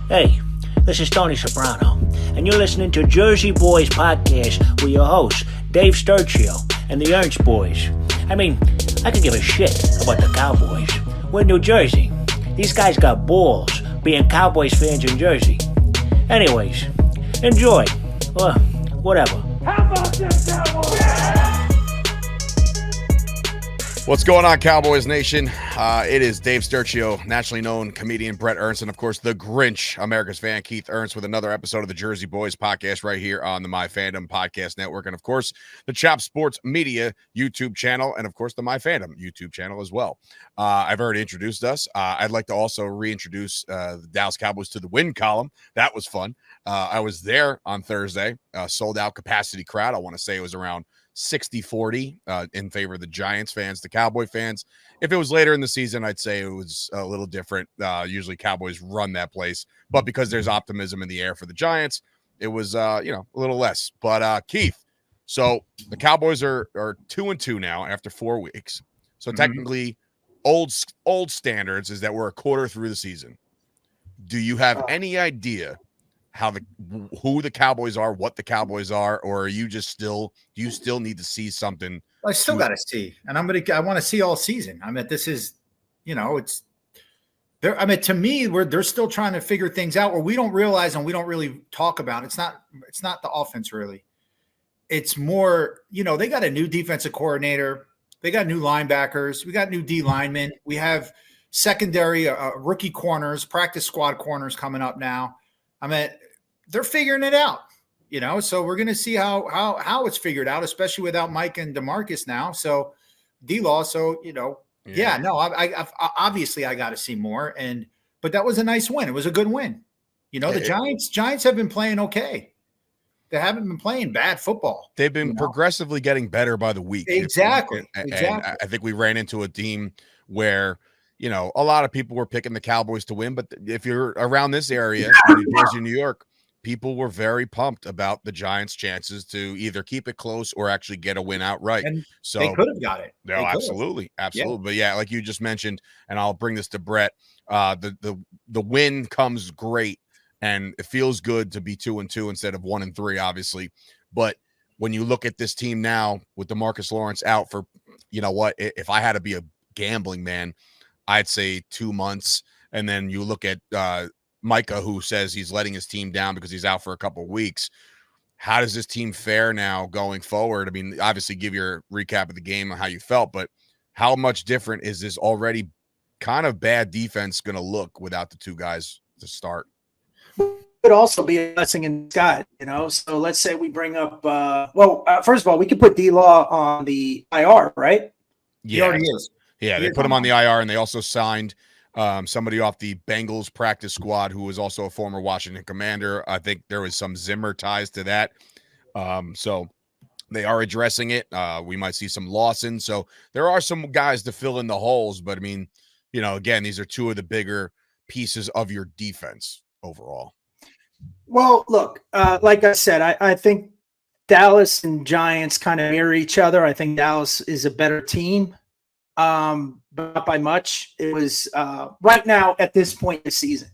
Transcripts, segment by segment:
Hey, this is Tony Soprano, and you're listening to Jersey Boyz Podcast with your hosts, Dave Sturchio and the Ernst boys. I mean, I could give a shit about the Cowboys. We're in New Jersey. These guys got balls being Cowboys fans in Jersey. Anyways, enjoy. Or whatever. How about this, Cowboys? What's going on, Cowboys Nation? It is Dave Sturchio, nationally known comedian Bret Ernst, and of course the Grinch, America's fan Keith Ernst, with another episode of the Jersey Boyz Podcast right here on the My Fandom Podcast Network, and of course the Chop Sports Media YouTube channel, and of course the My Fandom YouTube channel as well. I've already introduced us. I'd like to also reintroduce the Dallas Cowboys to the win column. That was fun. I was there on Thursday, sold out capacity crowd. I want to say it was around 60-40 in favor of the Giants fans, the Cowboy fans. If it was later in the season, I'd say it was a little different. Usually Cowboys run that place, but because there's optimism in the air for the Giants, it was, a little less. But Keith, so the Cowboys are 2-2 now after 4 weeks. So technically old standards is that we're a quarter through the season. Do you have any idea who the Cowboys are, what the Cowboys are, or are you just do you still need to see something? I still got to see, and I want to see all season. I mean, this is, it's there. I mean, to me, they're still trying to figure things out, or we don't realize and we don't really talk about. It's not the offense really. It's more, they got a new defensive coordinator, they got new linebackers, we got new D linemen, we have secondary rookie corners, practice squad corners coming up now. I mean, they're figuring it out, so we're going to see how it's figured out, especially without Micah and Demarcus now. So D-Law. So, I obviously I got to see more. But that was a nice win. It was a good win. The Giants have been playing okay. They haven't been playing bad football. They've been progressively getting better by the week. Exactly. And I think we ran into a team where, a lot of people were picking the Cowboys to win, but if you're around this area, New Jersey, New York, people were very pumped about the Giants' chances to either keep it close or actually get a win outright. And so they could have got it. No, absolutely. Yeah. But yeah, like you just mentioned, and I'll bring this to Bret, the win comes great, and it feels good to be 2-2 instead of 1-3, obviously. But when you look at this team now with Demarcus Lawrence out for, if I had to be a gambling man, I'd say 2 months. And then you look at Micah, who says he's letting his team down because he's out for a couple of weeks. How does this team fare now going forward? I mean, obviously give your recap of the game and how you felt, but how much different is this already kind of bad defense going to look without the two guys to start? Could also be a blessing in disguise, So let's say we bring up, first of all, we could put D-Law on the IR, right? Yeah. He already is. Yeah, they put him on the IR, and they also signed somebody off the Bengals practice squad who was also a former Washington Commander. I think there was some Zimmer ties to that. So they are addressing it. We might see some Lawson. So there are some guys to fill in the holes. But, I mean, again, these are two of the bigger pieces of your defense overall. Well, look, like I said, I think Dallas and Giants kind of mirror each other. I think Dallas is a better team. But not by much. It was right now at this point in the season.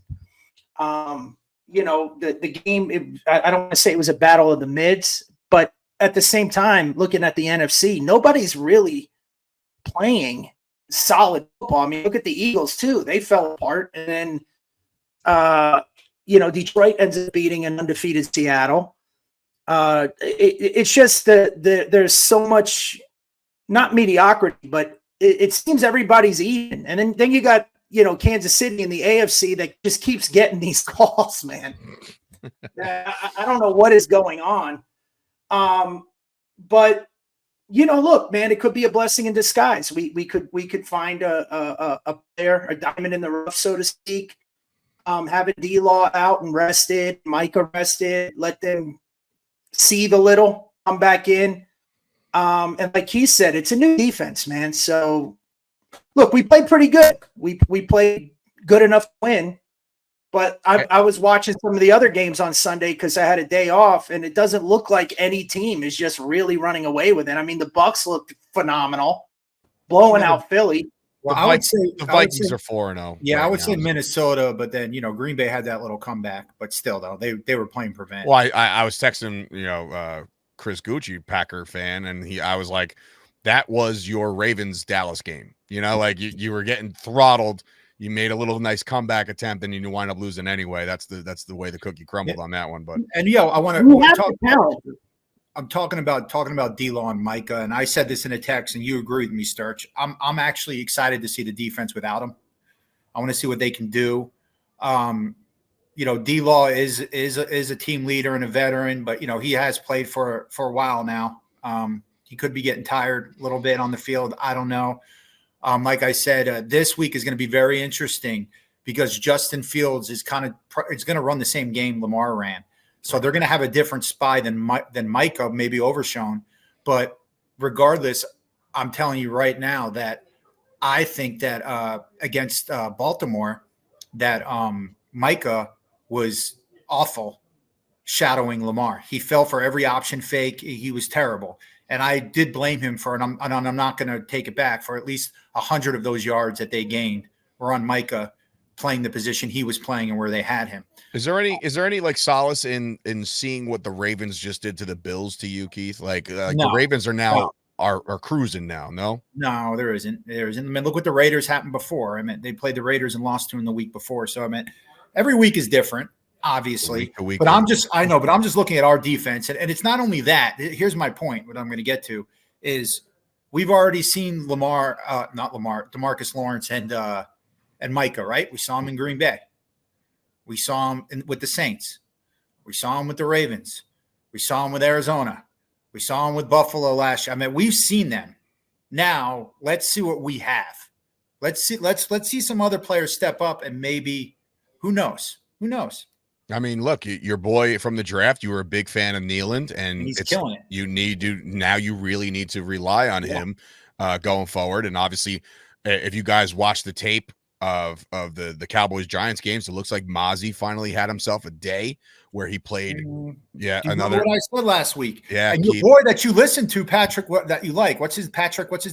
The game, I don't want to say it was a battle of the mids, but at the same time, looking at the NFC, nobody's really playing solid football. I mean, look at the Eagles too. They fell apart. And then, Detroit ends up beating an undefeated Seattle. It's just that there's so much, not mediocrity, but it seems everybody's even. And then you got, Kansas City in the AFC that just keeps getting these calls, man. I don't know what is going on. But, look, man, it could be a blessing in disguise. We could find a player, a diamond in the rough, so to speak. Have a D-Law out and rested, Micah rested, let them see the little, come back in. And like he said, it's a new defense, man. So, look, we played pretty good. We played good enough to win. But I was watching some of the other games on Sunday because I had a day off, and it doesn't look like any team is just really running away with it. I mean, the Bucs looked phenomenal, blowing out Philly. Well, I would say the Vikings are 4-0. Yeah, right I would now. say Minnesota, but then Green Bay had that little comeback, but still though they were playing prevent. Well, I was texting Chris Gucci, Packer fan, and I was like, that was your Ravens Dallas game. Like you were getting throttled. You made a little nice comeback attempt, and you wind up losing anyway. That's the way the cookie crumbled on that one. But I want to talk. I'm talking about D-Law and Micah, and I said this in a text, and you agree with me, Sturch. I'm actually excited to see the defense without him. I want to see what they can do. D-Law is a team leader and a veteran, but he has played for a while now. He could be getting tired a little bit on the field. I don't know. Like I said, this week is going to be very interesting because Justin Fields is going to run the same game Lamar ran. So they're going to have a different spy than Micah, maybe overshown. But regardless, I'm telling you right now that I think that against Baltimore, that Micah was awful shadowing Lamar. He fell for every option fake. He was terrible. And I did blame him for it. And I'm not going to take it back. For at least 100 of those yards that they gained were on Micah playing the position he was playing and where they had him. Is there any like solace in seeing what the Ravens just did to the Bills to you, Keith? Like No. the Ravens are now are cruising now. No, there isn't. I mean, look what the Raiders happened before. I mean, they played the Raiders and lost to them the week before. So I mean, every week is different, obviously. But I'm just looking at our defense, and it's not only that. Here's my point. What I'm going to get to is we've already seen Demarcus Lawrence and Micah, right? We saw him in Green Bay. We saw him with the Saints. We saw him with the Ravens. We saw him with Arizona. We saw him with Buffalo last year. I mean, we've seen them. Now, let's see what we have. Let's see some other players step up, and maybe who knows? Who knows? I mean, look, your boy from the draft, you were a big fan of Nealand, and he's killing it. You really need to rely on him going forward. And obviously, if you guys watch the tape of the Cowboys Giants games, it looks like Mozzie finally had himself a day where he played. Yeah, another. What I said last week. Yeah, and your boy that you listen to, Patrick, that you like. What's his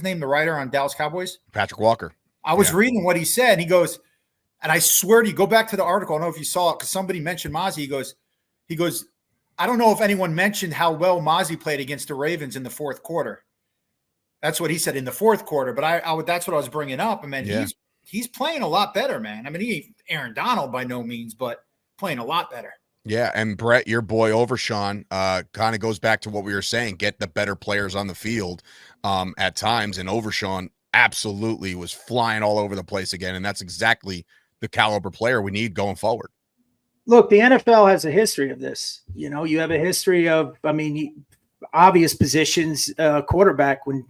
name? The writer on Dallas Cowboys, Patrick Walker. I was reading what he said. And he goes, and I swear to you, go back to the article. I don't know if you saw it because somebody mentioned Mozzie. He goes, I don't know if anyone mentioned how well Mozzie played against the Ravens in the fourth quarter. That's what he said in the fourth quarter. But that's what I was bringing up. I mean, he's playing a lot better, man. I mean, he ain't Aaron Donald by no means, but playing a lot better. Yeah, and Brett, your boy Overshawn, kind of goes back to what we were saying, get the better players on the field at times, and Overshawn absolutely was flying all over the place again, and that's exactly the caliber player we need going forward. Look, the NFL has a history of this. You have a history of, obvious positions, quarterback when,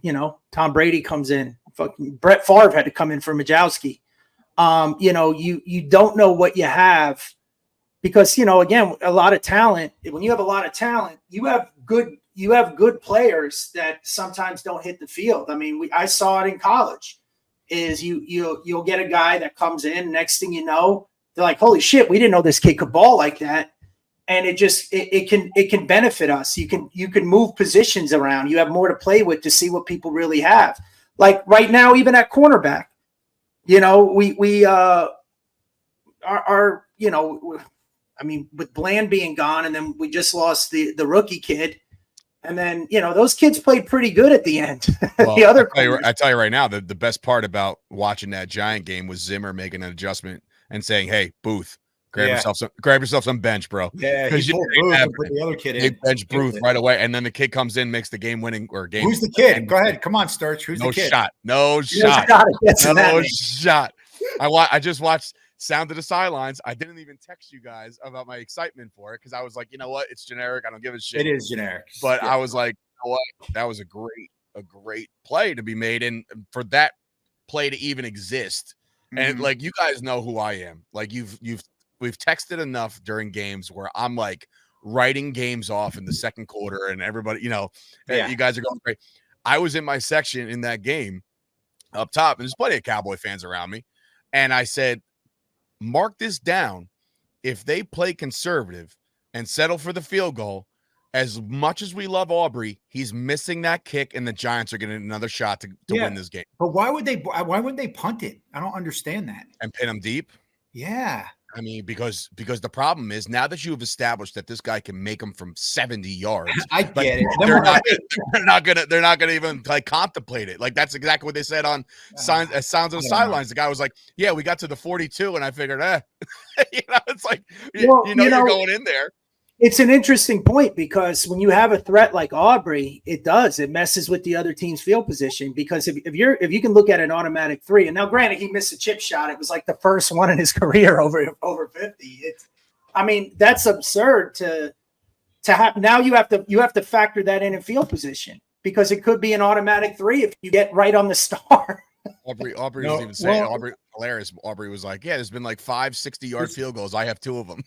Tom Brady comes in. Fucking Brett Favre had to come in for Majowski. You don't know what you have because, again, a lot of talent. When you have a lot of talent, you have good players that sometimes don't hit the field. I mean, I saw it in college. Is you'll get a guy that comes in. Next thing you know, they're like, "Holy shit, we didn't know this kid could ball like that." And it can benefit us. You can move positions around. You have more to play with to see what people really have. Like right now, even at cornerback, with Bland being gone, and then we just lost the rookie kid. And then, those kids played pretty good at the end. Well, I tell you right now, the best part about watching that Giant game was Zimmer making an adjustment and saying, "Hey, Booth, grab yourself some bench, bro." Yeah, he pulled Booth and put the other kid in. They bench Booth right away, and then the kid comes in, makes the game winning or game. Who's the kid? Go ahead, come on, Sturch. Who's the kid? No shot. I just watched Sound of the Sidelines. I didn't even text you guys about my excitement for it because I was like, you know what? It's generic. I don't give a shit. It is generic. But I was like, you know what? That was a great play to be made. And for that play to even exist. And like, you guys know who I am. Like we've texted enough during games where I'm like writing games off in the second quarter and everybody, you guys are going great. I was in my section in that game up top and there's plenty of Cowboy fans around me. And I said, mark this down. If they play conservative and settle for the field goal as much as we love Aubrey, he's missing that kick, and the Giants are getting another shot to win this game. But why wouldn't they punt it? I don't understand that. And pin him deep? Yeah. I mean, because the problem is now that you have established that this guy can make them from 70 yards. I get it. They're not gonna even like contemplate it. Like that's exactly what they said on sounds on the sidelines. The guy was like, "Yeah, we got to the 42," and I figured, it's like you're going in there. It's an interesting point because when you have a threat like Aubrey, it messes with the other team's field position. Because if you can look at an automatic 3, and now granted he missed a chip shot, it was like the first one in his career over 50. That's absurd to have. Now you have to factor that in field position because it could be an automatic 3 if you get right on the star. Aubrey was even saying, hilarious. Aubrey was like, yeah, there's been like 5 60-yard field goals. I have 2 of them.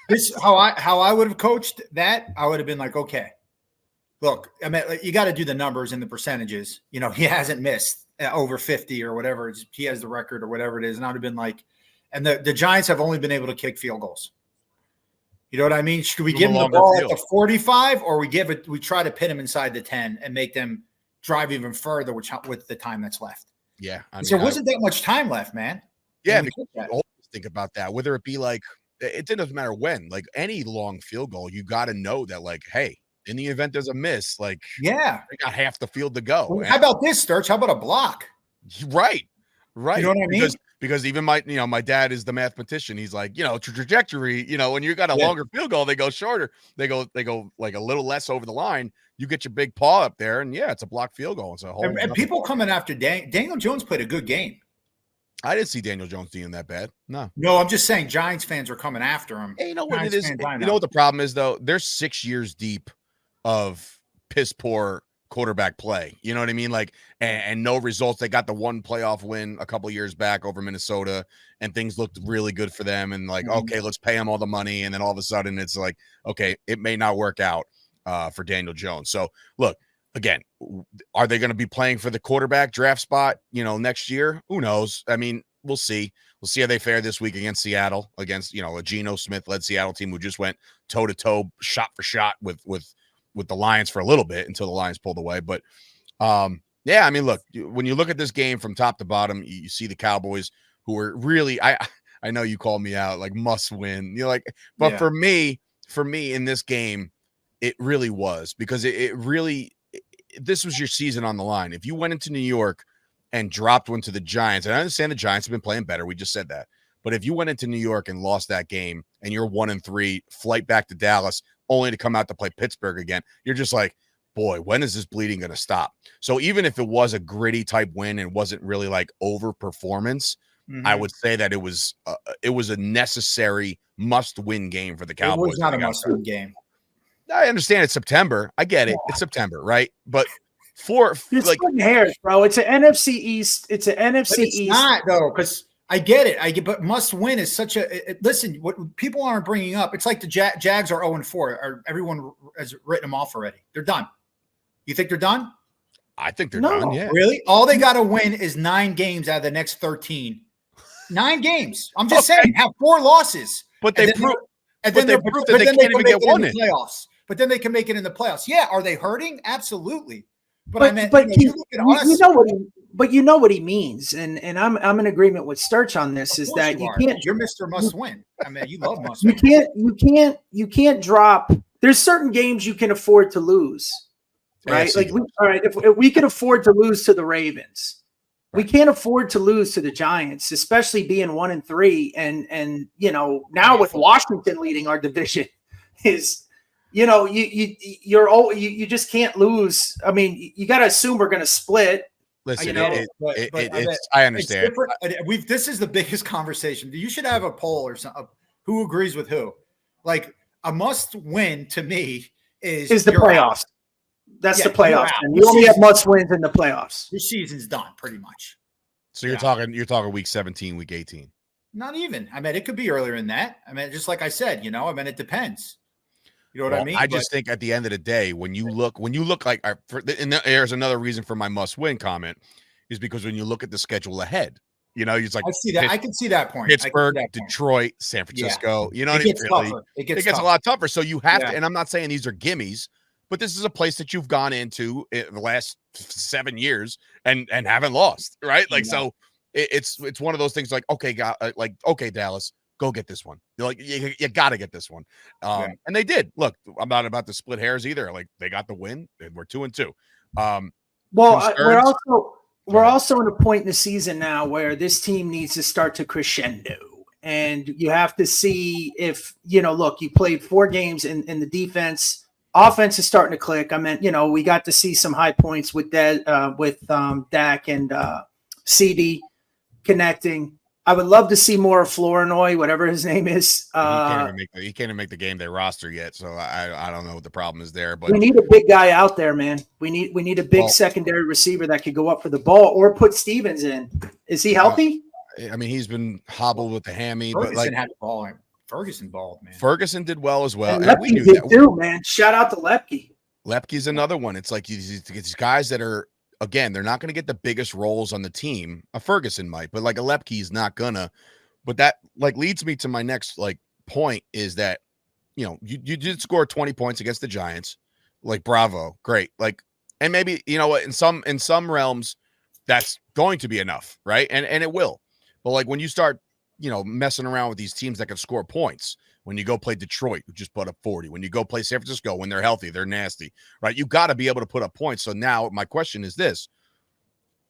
This how I would have coached that. I would have been like, okay, look, you got to do the numbers and the percentages. He hasn't missed over 50 or whatever. He has the record or whatever it is. And I would have been like, and the Giants have only been able to kick field goals. You know what I mean? Should we give them the ball at the 45 or we try to pin them inside the 10 and make them drive even further with the time that's left? Yeah. There wasn't that much time left, man. Yeah. Always think about that. Whether it be like, it doesn't matter when, like any long field goal, you got to know that, like, hey, in the event there's a miss, like, yeah, they got half the field to go. Well, how about this, Sturch? How about a block? Right. You know what I mean? Because even my dad is the mathematician. He's like, trajectory, when you got a longer field goal, they go shorter. They go like a little less over the line. You get your big paw up there, and it's a blocked field goal. It's a whole. And people coming after Daniel Jones played a good game. I didn't see Daniel Jones doing that bad. No, I'm just saying Giants fans are coming after him. Hey, you know what it is? You know what the problem is, though? They're 6 years deep of piss poor quarterback play. You know what I mean? Like, and no results. They got the one playoff win a couple years back over Minnesota, and things looked really good for them. And like, okay, let's pay him all the money. And then all of a sudden, it's like, okay, it may not work out for Daniel Jones. So, look. Again, are they going to be playing for the quarterback draft spot, next year? Who knows? I mean, we'll see. We'll see how they fare this week against Seattle, against, a Geno Smith-led Seattle team who just went toe-to-toe, shot for shot with the Lions for a little bit until the Lions pulled away. But, look, when you look at this game from top to bottom, you see the Cowboys who are really, I know you called me out, like must win. But for me in this game, it really was because it really – this was your season on the line. If you went into New York and dropped one to the Giants, and I understand the Giants have been playing better. We just said that. But if you went into New York and lost that game and you're 1-3, flight back to Dallas, only to come out to play Pittsburgh again, you're just like, boy, when is this bleeding going to stop? So even if it was a gritty type win and wasn't really like over performance, I would say that it was a necessary must-win game for the Cowboys. It was not a must-win game. I understand it's September. I get it. It's September, right? But it's like hairs, bro. It's an NFC East. It's an NFC East. It's not though, because I get it. But must win is such a listen. What people aren't bringing up, it's like the Jags are 0-4. Or everyone has written them off already. They're done. You think they're done? I think they're done. Yeah. Really? All they got to win is 9 games out of the next 13. 9 games. I'm just saying, have 4 losses. But they prove. And then they prove that they can't even get one in the playoffs. But then they can make it in the playoffs. Yeah, are they hurting? Absolutely. But you know what he means, and I'm in agreement with Sturch on this. Is that you can't? You're Mr. Must Win. I mean, you love must win. You can't drop. There's certain games you can afford to lose, right? Like, if we can afford to lose to the Ravens, we can't afford to lose to the Giants, especially being 1-3, and now with Washington leading our division is. You just can't lose. I mean, you got to assume we're going to split. Listen, I understand. This is the biggest conversation. You should have a poll or something. Who agrees with who? Like a must win to me is the playoffs. That's the playoffs. And you only have must wins in the playoffs. Your season's done pretty much. So you're talking week 17, week 18. Not even. I mean, it could be earlier than that. I mean, just like I said, it depends. You know what I mean? I just think at the end of the day, when you look like, and there's another reason for my must-win comment, is because when you look at the schedule ahead, You know, he's like, I see that. I can see that point. Pittsburgh, that point. Detroit, San Francisco. You know, it gets tougher. It gets a lot tougher. So you have to, and I'm not saying these are gimmies, but this is a place that you've gone into in the last 7 years and haven't lost, right? Like, so it's one of those things like, okay, okay, Dallas, go get this one. You're like, you got to get this one. And they did. Look, I'm not about to split hairs either. Like, they got the win, and we're 2-2. We're also in a point in the season now where this team needs to start to crescendo. And you have to see if, look, you played 4 games in the defense. Offense is starting to click. I mean, we got to see some high points with Dak and CD connecting. I would love to see more of Flournoy, whatever his name is. He can't even make the game day roster yet, so I don't know what the problem is there. But we need a big guy out there, man. We need a big secondary receiver that could go up for the ball or put Stevens in. Is he healthy? I mean, he's been hobbled with the hammy, Ferguson had the ball. Ferguson balled, man. Ferguson did well as well. And we knew that too, man. Shout out to Lepke. Lepke's another one. It's like these guys that are, again, they're not going to get the biggest roles on the team. A Ferguson might, but like a Lepke is not gonna. But that leads me to my next point is that, you did score 20 points against the Giants. Like, bravo, great. Like, and maybe, what, in some realms, that's going to be enough, right? And it will. But like when you start, messing around with these teams that can score points, when you go play Detroit, who just put up 40, when you go play San Francisco, when they're healthy, they're nasty, right? You got to be able to put up points. So now my question is this.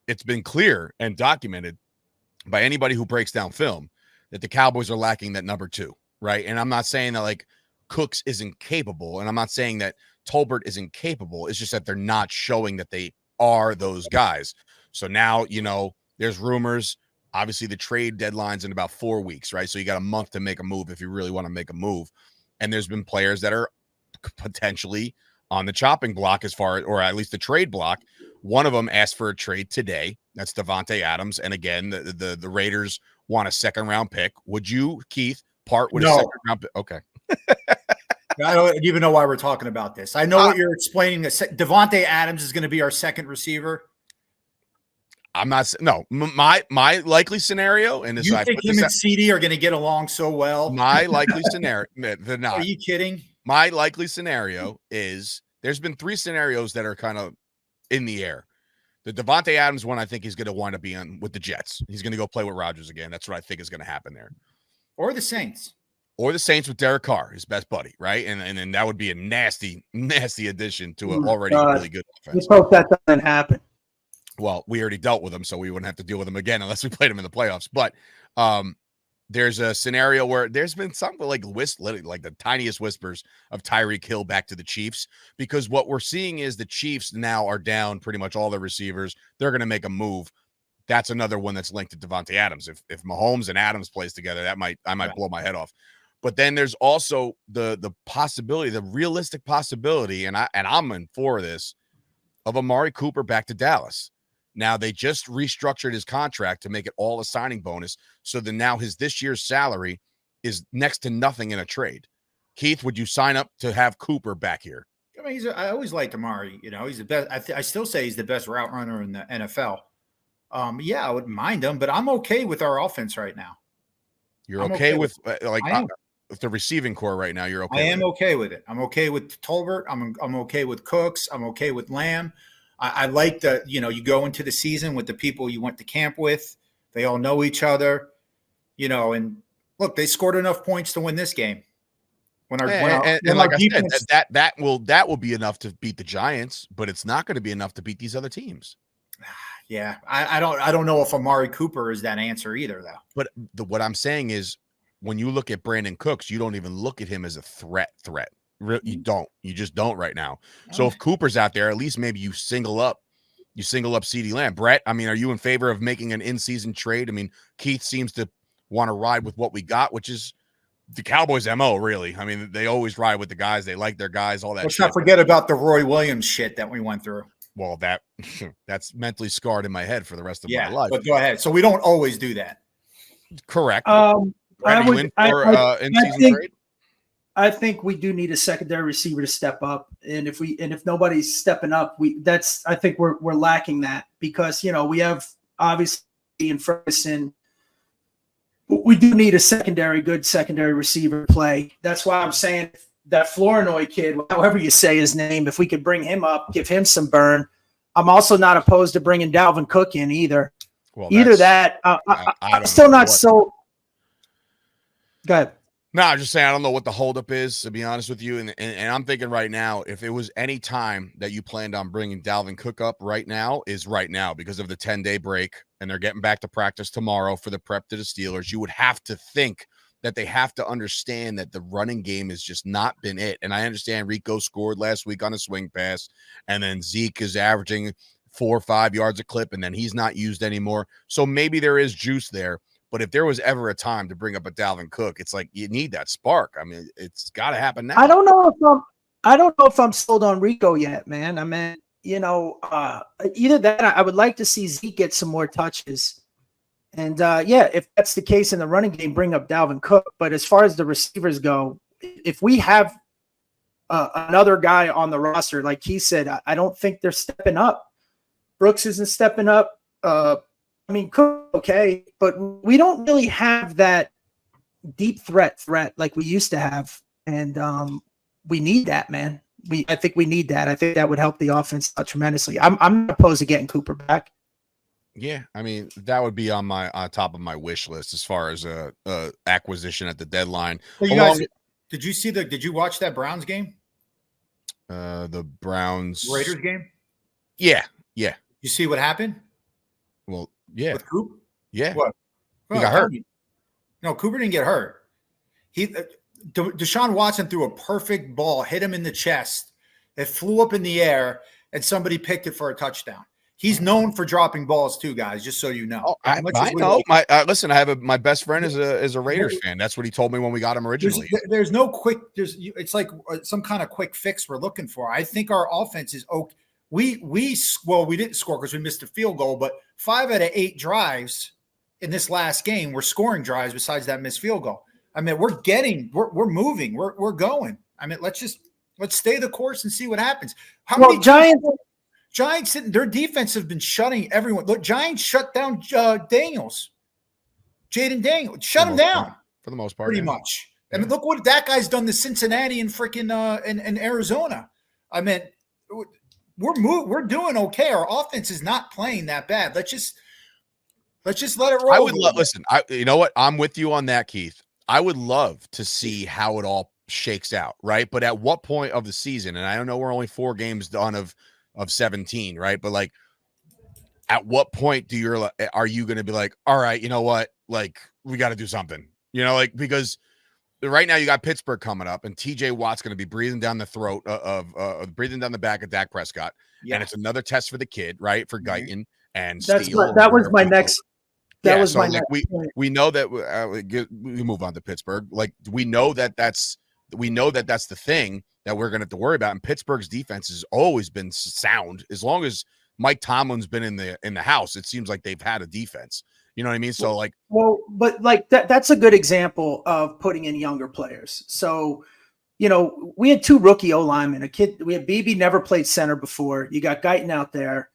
It's been clear and documented by anybody who breaks down film that the Cowboys are lacking that number 2, right? And I'm not saying that Cooks isn't capable, and I'm not saying that Tolbert isn't capable. It's just that they're not showing that they are those guys. So now, there's rumors. Obviously, the trade deadline's in about 4 weeks, right? So you got a month to make a move if you really want to make a move. And there's been players that are potentially on the chopping block or at least the trade block. One of them asked for a trade today. That's Davante Adams. And again, the Raiders want a second-round pick. Would you, Keith, part with a second-round pick? Okay. I don't even know why we're talking about this. I know what you're explaining. Davante Adams is going to be our second receiver. I'm not. No, my likely scenario, and you think him and CD are going to get along so well? My likely scenario, they're not. Are you kidding? My likely scenario is there's been 3 scenarios that are kind of in the air. The Davante Adams one, I think he's going to wind up being with the Jets. He's going to go play with Rodgers again. That's what I think is going to happen there. Or the Saints. Or the Saints with Derek Carr, his best buddy, right? And then that would be a nasty, nasty addition to an already really good offense. Let's hope that doesn't happen. Well, we already dealt with him, so we wouldn't have to deal with him again unless we played him in the playoffs. But there's a scenario where there's been something like the tiniest whispers of Tyreek Hill back to the Chiefs, because what we're seeing is the Chiefs now are down pretty much all their receivers. They're going to make a move. That's another one that's linked to Davante Adams. If Mahomes and Adams plays together, I might blow my head off. But then there's also the possibility, the realistic possibility, and I'm in for this, of Amari Cooper back to Dallas. Now, they just restructured his contract to make it all a signing bonus. So then now this year's salary is next to nothing in a trade. Keith, would you sign up to have Cooper back here? I mean, I always liked Amari. He's the best. I still say he's the best route runner in the NFL. I wouldn't mind him, but I'm okay with our offense right now. You're okay with with the receiving core right now? You're okay. I am okay with it. I'm okay with Tolbert. I'm okay with Cooks. I'm okay with Lamb. I like you go into the season with the people you went to camp with. They all know each other, and look, they scored enough points to win this game. Like I said, that will be enough to beat the Giants, but it's not going to be enough to beat these other teams. Yeah, I don't know if Amari Cooper is that answer either, though. But what I'm saying is, when you look at Brandon Cooks, you don't even look at him as a threat. You don't. You just don't right now. So if Cooper's out there, at least maybe you single up CeeDee Lamb. Brett, I mean, are you in favor of making an in-season trade? I mean, Keith seems to want to ride with what we got, which is the Cowboys' MO, really. I mean, they always ride with the guys. They like their guys, all that Let's not forget about the Roy Williams shit that we went through. Well, that's mentally scarred in my head for the rest of my life. But go ahead. So we don't always do that. Correct. Brett, in-season trade? I think we do need a secondary receiver to step up, and if nobody's stepping up, I think we're lacking that, because we have obviously in Ferguson, We do need a good secondary receiver play. That's why I'm saying that Flournoy kid, however you say his name, if we could bring him up, give him some burn. I'm also not opposed to bringing Dalvin Cook in either. Well, either that. I'm still not so. Go ahead. No, I'm just saying I don't know what the holdup is, to be honest with you. And I'm thinking right now, if it was any time that you planned on bringing Dalvin Cook up right now, is right now because of the 10-day break, and they're getting back to practice tomorrow for the prep to the Steelers. You would have to think that they have to understand that the running game has just not been it. And I understand Rico scored last week on a swing pass, and then Zeke is averaging 4 or 5 yards a clip, and then he's not used anymore. So maybe there is juice there. But if there was ever a time to bring up a Dalvin Cook, it's like you need that spark. I mean, it's got to happen now. I don't know if I'm sold on Rico yet, man. I mean, either that, I would like to see Zeke get some more touches. And if that's the case in the running game, bring up Dalvin Cook. But as far as the receivers go, if we have another guy on the roster, like he said, I don't think they're stepping up. Brooks isn't stepping up. Cook, okay, but we don't really have that deep threat like we used to have. And we need that, man. I think we need that. I think that would help the offense tremendously. I'm not opposed to getting Cooper back. Yeah, I mean, that would be on top of my wish list as far as a acquisition at the deadline. Well, you guys, did you watch that Browns game? The Browns Raiders game? Yeah. You see what happened? Well, yeah. With Coop? Yeah. What? He got hurt. No, Cooper didn't get hurt. Deshaun Watson threw a perfect ball, hit him in the chest. It flew up in the air, and somebody picked it for a touchdown. He's known for dropping balls too, guys. Just so you know. Oh, I know. Listen, my best friend is a Raiders fan. That's what he told me when we got him originally. There's no quick. It's like some kind of quick fix we're looking for. I think our offense is okay. We didn't score because we missed a field goal, but 5 out of 8 drives in this last game were scoring drives besides that missed field goal. I mean, we're moving, we're going. I mean, let's stay the course and see what happens. Giants, their defense have been shutting everyone. Look, Giants shut down Jaden Daniels. Shut him down for the most part, pretty much. I mean, look what that guy's done to Cincinnati and freaking in Arizona. I mean, we're doing okay. Our offense is not playing that bad. Let's just let it roll. I would listen. You know what? I'm with you on that, Keith. I would love to see how it all shakes out, right? But at what point of the season? And I don't know, we're only 4 games done of 17, right? But like, at what point are you going to be like, all right, you know what? Like, we got to do something, because right now you got Pittsburgh coming up, and TJ Watt's going to be breathing down the throat breathing down the back of Dak Prescott. Yeah. And it's another test for the kid, right? For Guyton and Steele. That was my next. We know that we move on to Pittsburgh. Like, we know that that's the thing that we're going to have to worry about. And Pittsburgh's defense has always been sound. As long as Mike Tomlin's been in the house, it seems like they've had a defense. You know what I mean? So that's a good example of putting in younger players. So, we had 2 rookie O-linemen, we had BB never played center before. You got Guyton out there.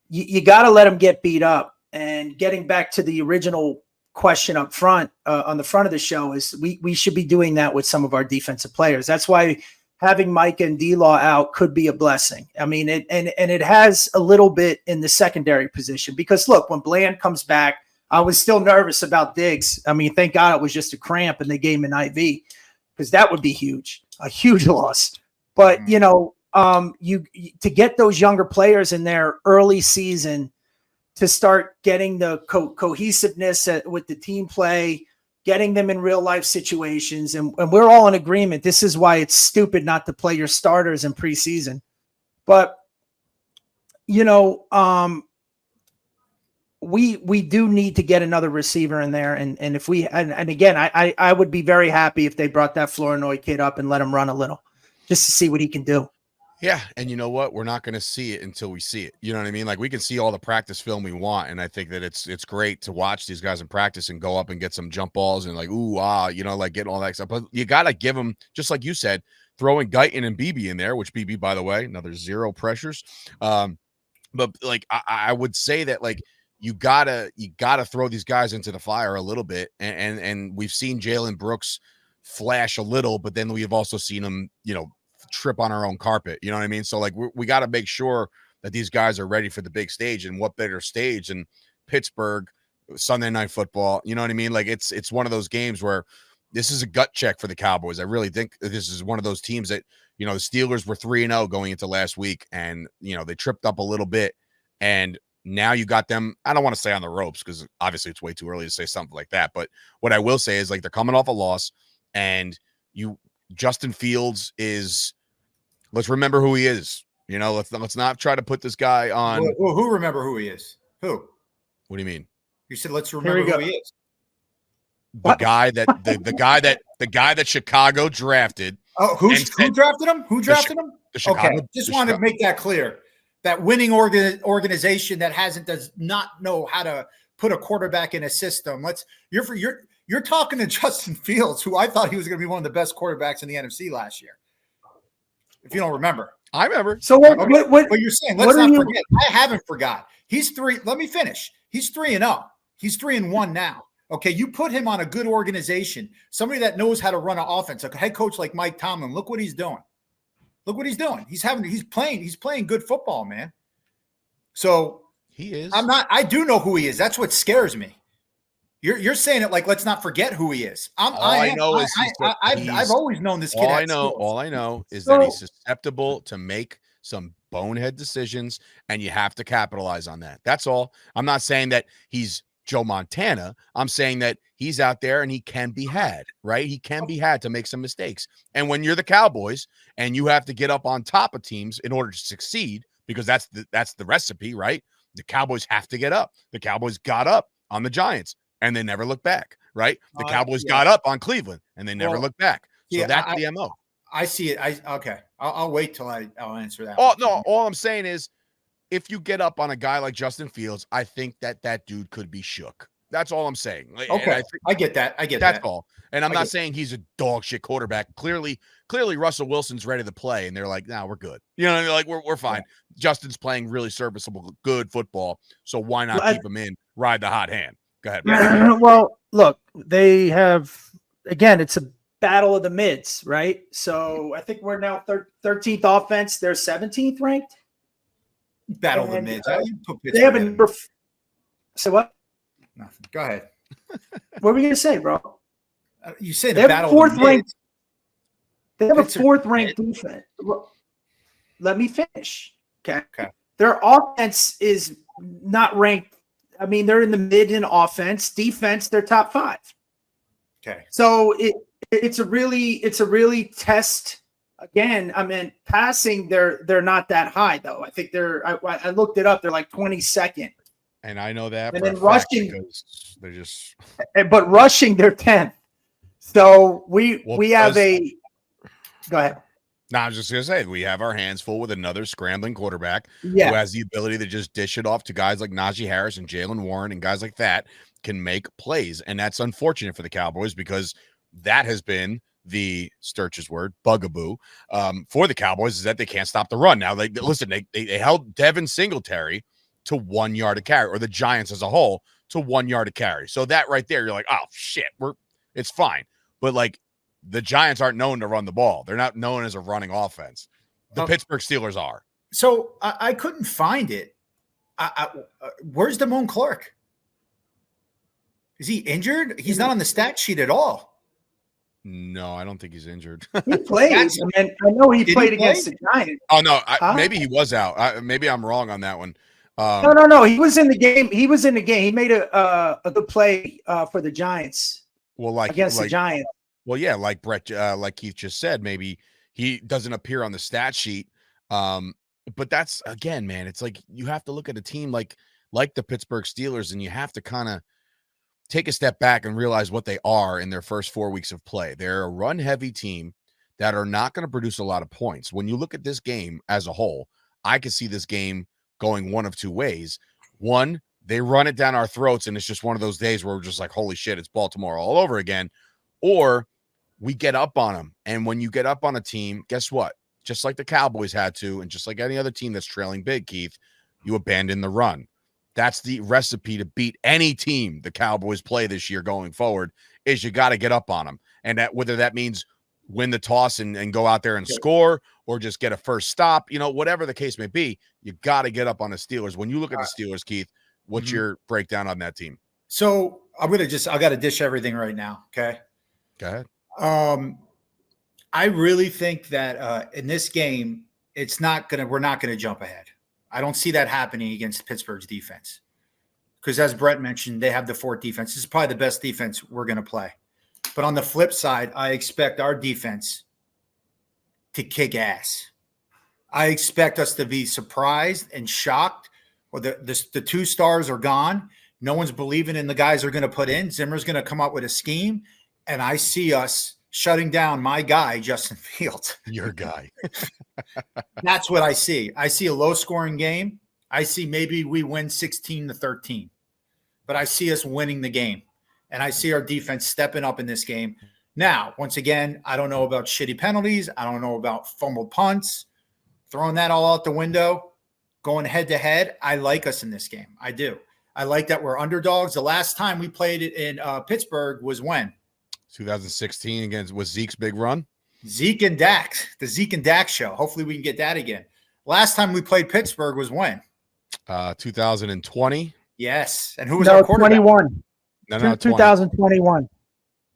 You got to let him get beat up. And getting back to the original question up front, on the front of the show, is we should be doing that with some of our defensive players. That's why having Micah and D-Law out could be a blessing. I mean, it has a little bit in the secondary position, because look, when Bland comes back, I was still nervous about Diggs. I mean, thank God it was just a cramp and they gave him an IV, because that would be a huge loss. But, to get those younger players in their early season to start getting the cohesiveness with the team play, getting them in real life situations. And we're all in agreement. This is why it's stupid not to play your starters in preseason. But, we do need to get another receiver in there. And if again, I would be very happy if they brought that Flournoy kid up and let him run a little, just to see what he can do. Yeah. And you know what? We're not going to see it until we see it. You know what I mean? Like, we can see all the practice film we want. And I think that it's great to watch these guys in practice and go up and get some jump balls and like, getting all that stuff. But you got to give them, just like you said, throwing Guyton and BB in there, which BB, by the way, another 0 pressures. But like, I would say that, like, you gotta throw these guys into the fire a little bit. And we've seen Jalen Brooks flash a little, but then we've also seen him, trip on our own carpet. You know what I mean? So like we got to make sure that these guys are ready for the big stage, and what better stage than Pittsburgh Sunday Night Football. You know what I mean? Like it's one of those games where this is a gut check for the Cowboys. I really think this is one of those teams that, the Steelers were 3-0 going into last week, and, they tripped up a little bit, and now you got them. I don't want to say on the ropes, because obviously it's way too early to say something like that. But what I will say is, like, they're coming off a loss, and Justin Fields is, let's remember who he is. Let's not try to put this guy on. Who remember who he is? Who? What do you mean? You said let's remember who he is. The guy that Chicago drafted. Oh, who drafted him? Who drafted him? Okay, just wanted to make that clear. That winning organization that does not know how to put a quarterback in a system. You're talking to Justin Fields, who I thought he was going to be one of the best quarterbacks in the NFC last year. If you don't remember, I remember. So what you're saying? Let's not forget. I haven't forgot. He's 3. Let me finish. He's 3-0. He's 3-1 now. Okay, you put him on a good organization, somebody that knows how to run an offense, a head coach like Mike Tomlin. Look what he's doing. Look what he's doing. He's playing good football, man. So he is. I do know who he is. That's what scares me. You're saying it like, let's not forget who he is. I've always known this kid. All I know is that he's susceptible to make some bonehead decisions, and you have to capitalize on that. That's all. I'm not saying that he's Joe Montana. I'm saying that he's out there and he can be had, right? He can be had to make some mistakes. And when you're the Cowboys and you have to get up on top of teams in order to succeed, because that's the recipe, right? The Cowboys have to get up. The Cowboys got up on the Giants and they never looked back, right? The Cowboys got up on Cleveland and they never looked back. So that's the MO. I see it. Okay. I'll wait till I'll answer that. All I'm saying is, if you get up on a guy like Justin Fields, I think that dude could be shook. That's all I'm saying. Okay, I get that. That's all. And I'm not saying he's a dog shit quarterback. Clearly, Russell Wilson's ready to play, and they're like, "Nah, we're good." Like we're fine. Yeah. Justin's playing really serviceable, good football. So why not keep him in? Ride the hot hand. Go ahead. Well, look, they have, again, it's a battle of the mids, right? So I think we're now 13th offense. They're 17th ranked. Battle of the mids. They have a number. So what? Nothing. Go ahead. What were we gonna say, bro? You say the battle of the mids. They have a 4th ranked defense. Let me finish. Okay. Their offense is not ranked. I mean, they're in the mid in offense. Defense, they're top 5. Okay. So it's a really test. Again, I mean, passing, they're not that high though. I think I looked it up. They're like 22nd. And I know that. And then rushing, they're just. But rushing, they're 10th. So we have a. Go ahead. No, I was just gonna say we have our hands full with another scrambling quarterback who has the ability to just dish it off to guys like Najee Harris and Jalen Warren, and guys like that can make plays, and that's unfortunate for the Cowboys because that has been the Sturch's word bugaboo for the Cowboys, is that they can't stop the run. Now, they held Devin Singletary to 1 yard a carry, or the Giants as a whole to 1 yard a carry. So that right there, you're like, oh shit, it's fine. But like the Giants aren't known to run the ball. They're not known as a running offense. The Pittsburgh Steelers are. So I couldn't find it. Where's Damone Clark? Is he injured? He's not on the stat sheet at all. No, I don't think he's injured. He played. I know he played against the Giants. Oh, no. Maybe he was out. Maybe I'm wrong on that one. No. He was in the game. He made a good play for the Giants. Well, against the Giants. Well, yeah, like Brett, like Keith just said, maybe he doesn't appear on the stat sheet. But that's, again, man, it's like you have to look at a team like the Pittsburgh Steelers, and you have to kind of take a step back and realize what they are in their first 4 weeks of play. They're a run-heavy team that are not going to produce a lot of points. When you look at this game as a whole, I could see this game going one of two ways. One, they run it down our throats, and it's just one of those days where we're just like, holy shit, it's Baltimore all over again. Or we get up on them, and when you get up on a team, guess what? Just like the Cowboys had to, and just like any other team that's trailing big, Keith, you abandon the run. That's the recipe to beat any team the Cowboys play this year going forward, is you got to get up on them. And that, whether that means win the toss and go out there and score, or just get a first stop, whatever the case may be, you got to get up on the Steelers. When you look at the Steelers, Keith, what's your breakdown on that team? So I got to dish everything right now. Okay. Go ahead. I really think that in this game, we're not going to jump ahead. I don't see that happening against Pittsburgh's defense, because as Bret mentioned, they have the fourth defense. This is probably the best defense we're going to play. But on the flip side, I expect our defense to kick ass. I expect us to be surprised and shocked. Or the two stars are gone. No one's believing in the guys they're going to put in. Zimmer's going to come up with a scheme, and I see us shutting down my guy, Justin Fields. Your guy. That's what I see. I see a low-scoring game. I see maybe we win 16-13, but I see us winning the game, and I see our defense stepping up in this game. Now, once again, I don't know about shitty penalties. I don't know about fumbled punts. Throwing that all out the window, going head-to-head, I like us in this game. I do. I like that we're underdogs. The last time we played it in Pittsburgh was when? 2016 was Zeke's big run. Zeke and Dak, the Zeke and Dak show. Hopefully we can get that again. Last time we played Pittsburgh was when? 2020. Yes. And who was our quarterback? 21. No, 2021.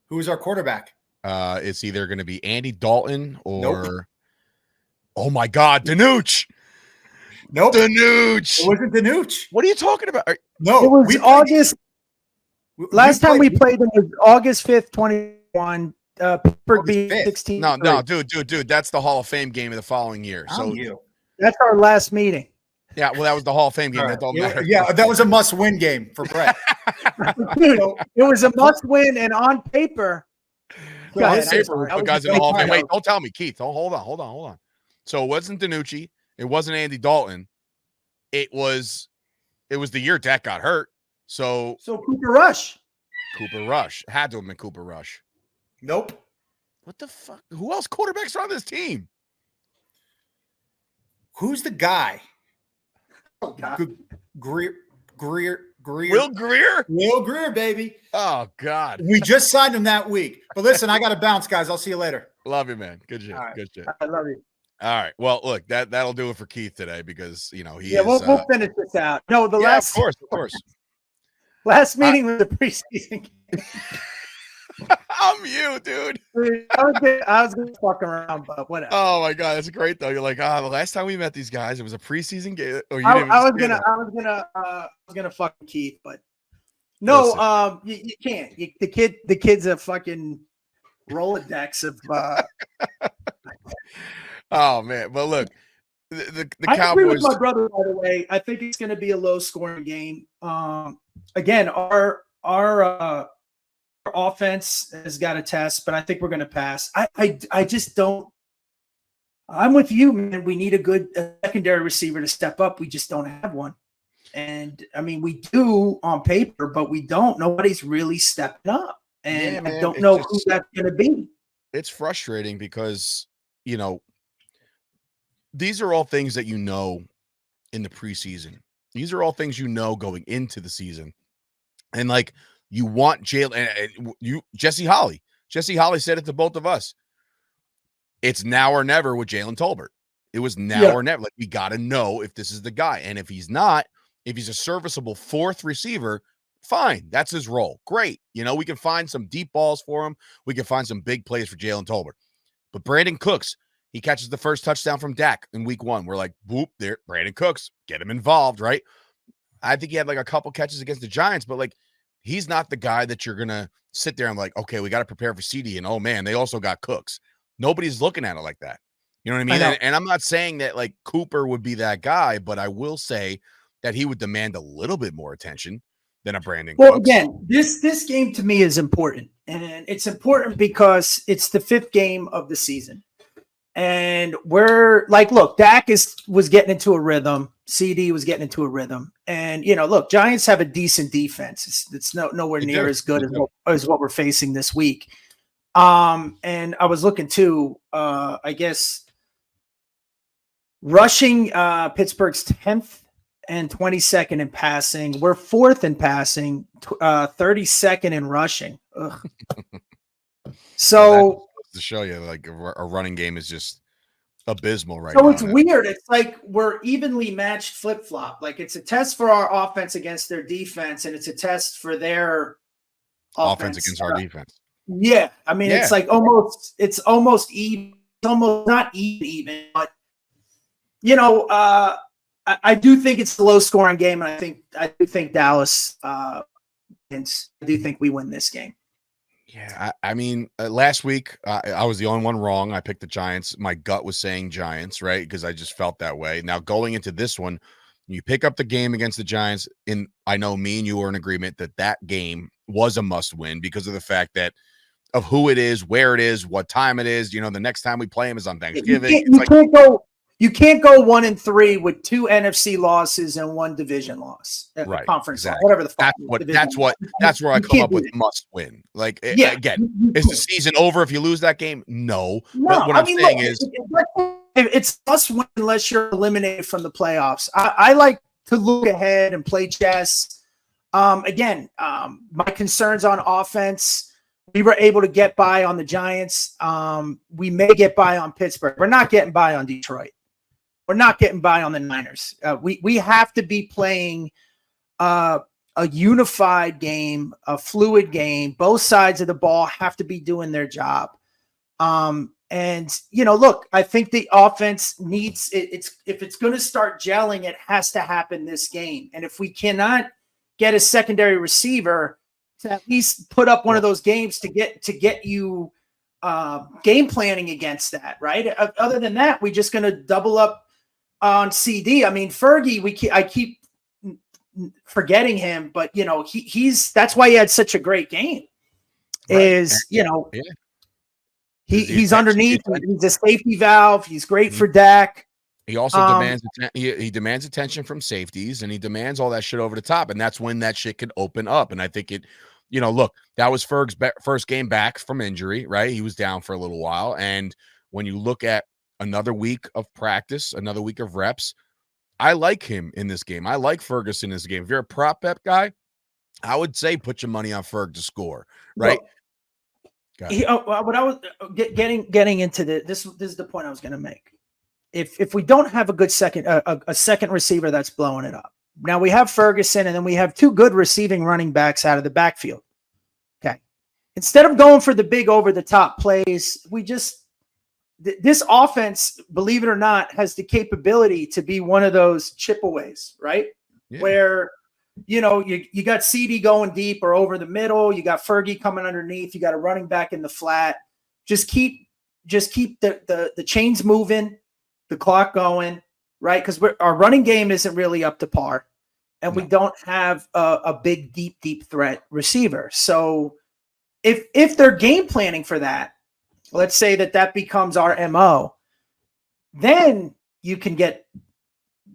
Who was our quarterback? It's either going to be Andy Dalton or Nope. Oh my God, Danucci. Nope. Danucci. It wasn't Danucci. What are you talking about? No. It was August. Last time we played them was August 5th, 21. Pittsburgh beat 16. No, dude. That's the Hall of Fame game of the following year. So that's our last meeting. Yeah, well, that was the Hall of Fame game. That don't matter. Yeah, that was a must-win game for Bret. Dude, it was a must-win, and on paper. On paper, the guys in the Hall of Fame. Wait, don't tell me, Keith. Oh, hold on. So it wasn't Danucci. It wasn't Andy Dalton. It was the year Dak got hurt. So Cooper Rush. Had to have been Cooper Rush. Nope. What the fuck? Who else quarterbacks are on this team? Who's the guy? Oh, God. Greer. Will Greer? Will Greer, baby. Oh, God. We just signed him that week. But listen, I got to bounce, guys. I'll see you later. Love you, man. Good shit. Right. Good shit. I love you. All right. Well, look, that'll do it for Keith today because, we'll finish this out. No, of course. Last meeting was the preseason game. I'm you, dude. I was gonna fuck around, but whatever. Oh my God, that's great though. You're like, the last time we met these guys, it was a preseason game. Or I was gonna fuck Keith, but no, you can't. The kid's a fucking Rolodex of. Oh man, but look, the I Cowboys. agree with my brother, by the way. I think it's going to be a low-scoring game. Again, our offense has got a test, but I think we're going to pass. I just don't. I'm with you, man. We need a secondary receiver to step up. We just don't have one. And I mean, we do on paper, but we don't. Nobody's really stepping up, and I don't know who that's going to be. It's frustrating because these are all things that in the preseason. These are all things going into the season. And like you want Jesse Holley. Jesse Holley said it to both of us. It's now or never with Jalen Tolbert. It was now or never. Like we got to know if this is the guy. And if he's not, if he's a serviceable fourth receiver, fine. That's his role. Great. We can find some deep balls for him. We can find some big plays for Jalen Tolbert. But Brandon Cooks, he catches the first touchdown from Dak in week 1. We're like, boop, there, Brandon Cooks, get him involved, right? I think he had like a couple catches against the Giants, but like he's not the guy that you're going to sit there and like, okay, we got to prepare for CD. And oh man, they also got Cooks. Nobody's looking at it like that. You know what I mean? And I'm not saying that like Cooper would be that guy, but I will say that he would demand a little bit more attention than a Brandon Cooks. Well, again, this game to me is important. And it's important because it's the 5th game of the season. And we're like, look, Dak was getting into a rhythm. CD was getting into a rhythm. And, look, Giants have a decent defense. It's nowhere near as good as what we're facing this week. And I was looking too, I guess, rushing Pittsburgh's 10th and 22nd in passing. We're 4th in passing, 32nd in rushing. Ugh. So to show you, like a running game is just abysmal right now. So it's weird. It's like we're evenly matched flip-flop. Like it's a test for our offense against their defense, and it's a test for their offense against our defense. Yeah. I mean, it's like almost even. It's almost not even, but I do think it's a low-scoring game, and I do think Dallas wins. I do think we win this game. Yeah, I mean, last week I was the only one wrong. I picked the Giants. My gut was saying Giants, right? Because I just felt that way. Now going into this one, you pick up the game against the Giants. I know me and you were in agreement that game was a must-win because of the fact that of who it is, where it is, what time it is. The next time we play them is on Thanksgiving. You can't go 1-3 with 2 NFC losses and 1 division loss. Right. Conference exactly. whatever the fuck. That's where I come up with must win. Like again, is the season over if you lose that game? No. But what I'm saying is it's must win unless you're eliminated from the playoffs. I like to look ahead and play chess. Again, my concerns on offense. We were able to get by on the Giants. We may get by on Pittsburgh. We're not getting by on Detroit. We're not getting by on the Niners. We have to be playing a unified game, a fluid game. Both sides of the ball have to be doing their job. Look, I think the offense needs it. If it's going to start gelling, it has to happen this game. And if we cannot get a secondary receiver to at least put up one of those games to get you game planning against that, right? Other than that, we're just going to double up on CD. I mean, Fergie, I keep forgetting him, but he's that's why he had such a great game. Right. He's underneath. He's a safety valve. He's great for Dak. He also demands attention from safeties, and he demands all that shit over the top, and that's when that shit can open up. And I think it. Look, that was Ferg's first game back from injury, right? He was down for a little while. And when you look at another week of practice, another week of reps, I like him in this game. I like Ferguson in this game. If you're a prop bet guy, I would say put your money on Ferg to score, right? What I was getting into this is the point I was going to make. If we don't have a good a second receiver that's blowing it up. Now we have Ferguson, and then we have 2 good receiving running backs out of the backfield. Okay. Instead of going for the big over-the-top plays, this offense, believe it or not, has the capability to be one of those chip-aways, right? Yeah. Where, you got CD going deep or over the middle. You got Fergie coming underneath. You got a running back in the flat. Just keep the chains moving, the clock going, right? Because our running game isn't really up to par. And we don't have a big, deep threat receiver. So if they're game planning for that, let's say that becomes our MO, then you can get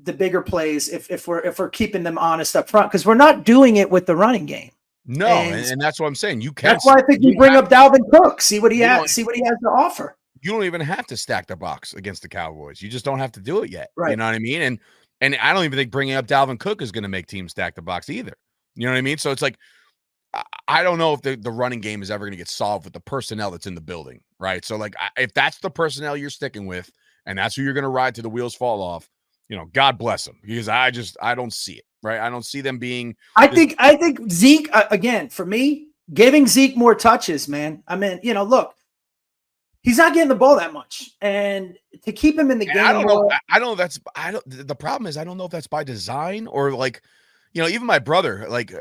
the bigger plays if we're keeping them honest up front, because we're not doing it with the running game. No, and that's what I'm saying. You can't. That's why I think you bring up Dalvin Cook, see what he has to offer. You don't even have to stack the box against the Cowboys. You just don't have to do it yet. Right. You know what I mean? And I don't even think bringing up Dalvin Cook is going to make teams stack the box either. You know what I mean? So it's like, I don't know if the running game is ever going to get solved with the personnel that's in the building, right? So like, if that's the personnel you're sticking with, and that's who you're going to ride till the wheels fall off, God bless them, because I don't see it, right? I don't see them being. I think Zeke, again, for me, giving Zeke more touches, man. I mean, look, he's not getting the ball that much, and to keep him in the game. I don't know. The problem is I don't know if that's by design or like, even my brother, like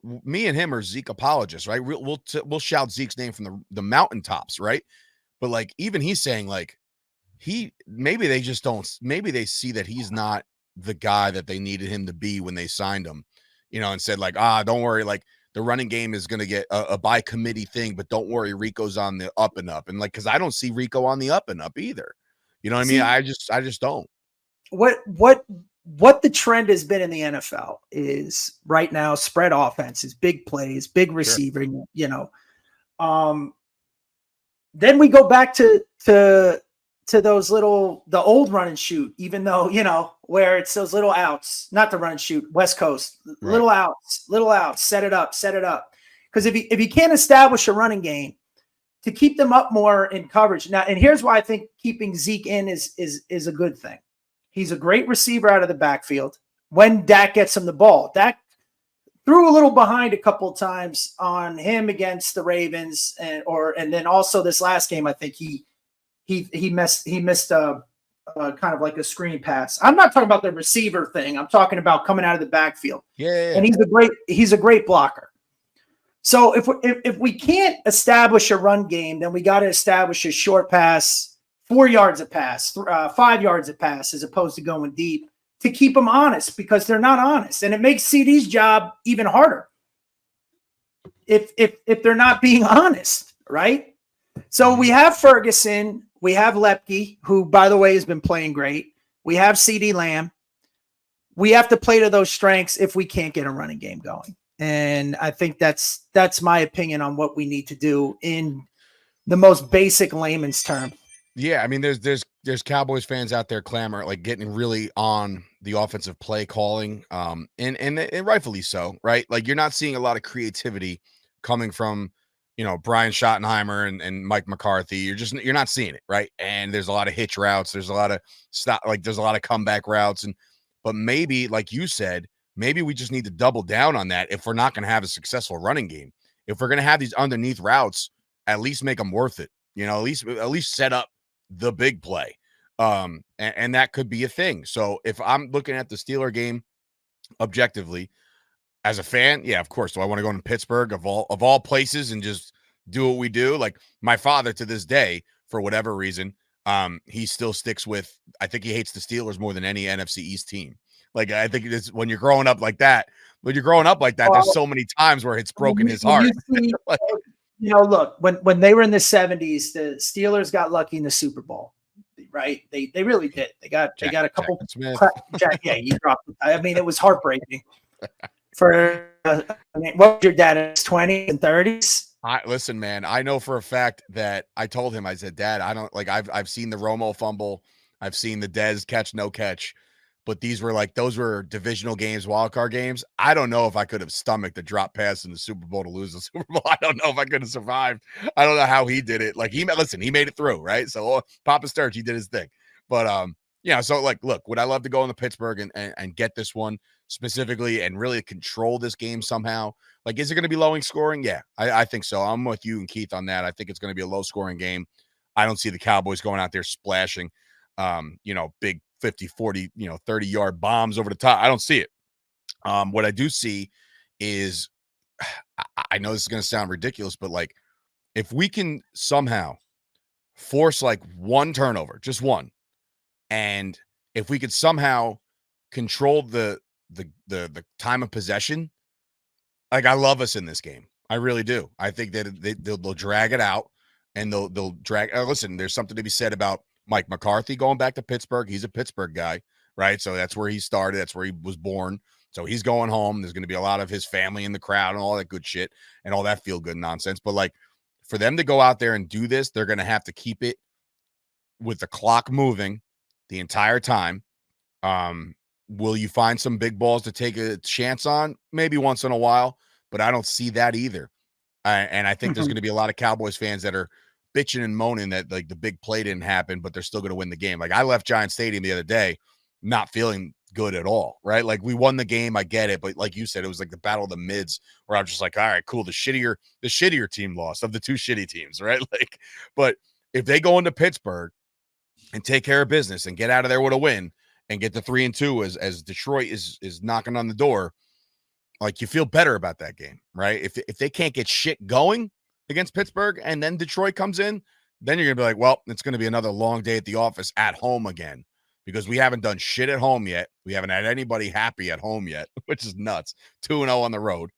me and him are Zeke apologists, right? We'll shout Zeke's name from the mountaintops, right? But like, even he's saying like maybe they see that he's not the guy that they needed him to be when they signed him, and said like, don't worry, like the running game is going to get a by committee thing, but don't worry, Rico's on the up and up. And like, cause I don't see Rico on the up and up either. You know what I mean? I just don't. What the trend has been in the NFL is right now spread offenses, big plays, big receiving, Then we go back to to the old run and shoot, even though, where it's those little outs, not the run and shoot, West Coast, little outs, set it up. Because if you can't establish a running game to keep them up more in coverage. Now, and here's why I think keeping Zeke in is a good thing. He's a great receiver out of the backfield. When Dak gets him the ball, Dak threw a little behind a couple of times on him against the Ravens, and then also this last game, I think he missed a kind of like a screen pass. I'm not talking about the receiver thing. I'm talking about coming out of the backfield. Yeah. And he's a great blocker. So if we can't establish a run game, then we got to establish a short pass, 4 yards a pass, 5 yards a pass, as opposed to going deep, to keep them honest, because they're not honest, and it makes CD's job even harder if they're not being honest, right? So we have Ferguson, we have Lepke, who, by the way, has been playing great. We have CD Lamb. We have to play to those strengths if we can't get a running game going. And I think that's my opinion on what we need to do in the most basic layman's term. Yeah, I mean, there's Cowboys fans out there clamor, like getting really on the offensive play calling, and rightfully so, right? Like, you're not seeing a lot of creativity coming from, Brian Schottenheimer and Mike McCarthy. You're not seeing it, right? And there's a lot of hitch routes. There's a lot of there's a lot of comeback routes, but maybe, like you said, maybe we just need to double down on that if we're not going to have a successful running game. If we're going to have these underneath routes, at least make them worth it. At least set up the big play. And that could be a thing. So if I'm looking at the Steeler game objectively as a fan, yeah, of course. Do I want to go to Pittsburgh of all places and just do what we do? Like, my father, to this day, for whatever reason, he still sticks with, I think he hates the Steelers more than any NFC East team. Like, I think it's when you're growing up like that, there's so many times where it's broken his heart. Look, when they were in the 70s, the Steelers got lucky in the Super Bowl, right? They really did. They got a couple. You dropped it. I mean, it was heartbreaking. What was your dad in his 20s and 30s? Listen, man, I know for a fact that I told him, I said, Dad, I don't like. I've seen the Romo fumble, I've seen the Dez catch no catch. But those were divisional games, wildcard games. I don't know if I could have stomached the drop pass in the Super Bowl to lose the Super Bowl. I don't know if I could have survived. I don't know how he did it. Like, he made it through, right? So Papa Sturch, he did his thing. But so look, would I love to go into Pittsburgh and get this one specifically and really control this game somehow? Like, is it going to be low scoring? Yeah, I think so. I'm with you and Keith on that. I think it's going to be a low scoring game. I don't see the Cowboys going out there splashing, big 50, 40, 30-yard bombs over the top. I don't see it. What I do see is, I know this is going to sound ridiculous, but like, if we can somehow force like one turnover, just one, and if we could somehow control the time of possession, like, I love us in this game. I really do. I think that they'll drag it out, and they'll drag. Listen, there's something to be said about Mike McCarthy going back to Pittsburgh. He's a Pittsburgh guy, right? So that's where he started. That's where he was born. So he's going home. There's going to be a lot of his family in the crowd and all that good shit and all that feel good nonsense. But like, for them to go out there and do this, they're going to have to keep it with the clock moving the entire time. Will you find some big balls to take a chance on? Maybe once in a while, but I don't see that either. And I think there's going to be a lot of Cowboys fans that are bitching and moaning that like the big play didn't happen, but they're still going to win the game. Like, I left Giant Stadium the other day not feeling good at all, right? Like, we won the game, I get it, but like you said, it was like the battle of the mids where I'm just like, all right, cool. The shittier team lost of the two shitty teams, right? Like, but if they go into Pittsburgh and take care of business and get out of there with a win and get to 3-2 as Detroit is knocking on the door, like, you feel better about that game, right? If they can't get shit going against Pittsburgh and then Detroit comes in, then you're going to be like, well, it's going to be another long day at the office at home again, because we haven't done shit at home yet. We haven't had anybody happy at home yet, which is nuts. 2-0 on the road,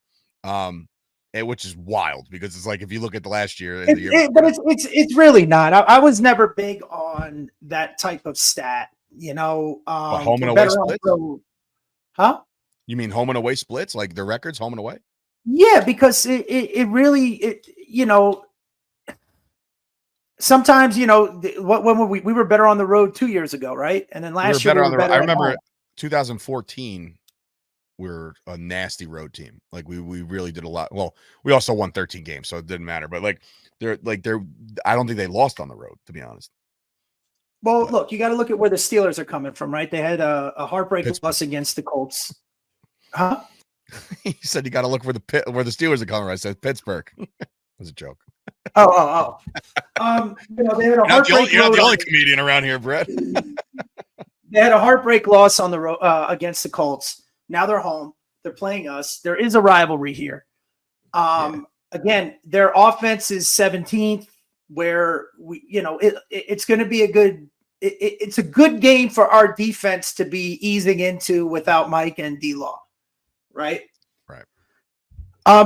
which is wild, because it's like, if you look at the last year, but it's really not. I was never big on that type of stat, home and away splits? Huh? You mean home and away splits, like the records, home and away? Yeah, because it really, sometimes, when we were better on the road 2 years ago, right? And then last year we were better. I remember 2014. We were a nasty road team. Like we really did a lot. Well, we also won 13 games, so it didn't matter. But they're I don't think they lost on the road, to be honest. Well, look, you got to look at where the Steelers are coming from, right? They had a heartbreak loss against the Colts. Huh? He said you got to look where the Steelers are coming from. I said Pittsburgh. It was a joke. They had a heartbreak. You're not the only comedian around here, Brett. They had a heartbreak loss on the road against the Colts. Now they're home. They're playing us. There is a rivalry here. Again, their offense is 17th, where it's going to be a good. It's a good game for our defense to be easing into without Mike and D-Law, right? Right.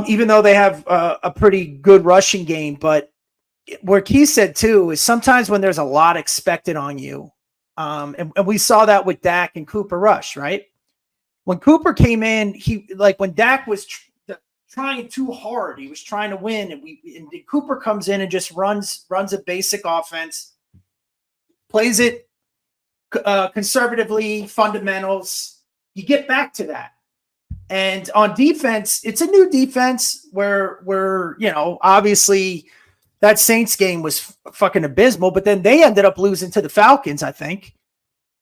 Even though they have a pretty good rushing game, but where Keith said too is sometimes when there's a lot expected on you, and we saw that with Dak and Cooper Rush, right? When Cooper came in, when Dak was trying too hard, he was trying to win, and Cooper comes in and just runs a basic offense, plays it conservatively, fundamentals. You get back to that. And on defense, it's a new defense where obviously that Saints game was fucking abysmal, but then they ended up losing to the Falcons, I think.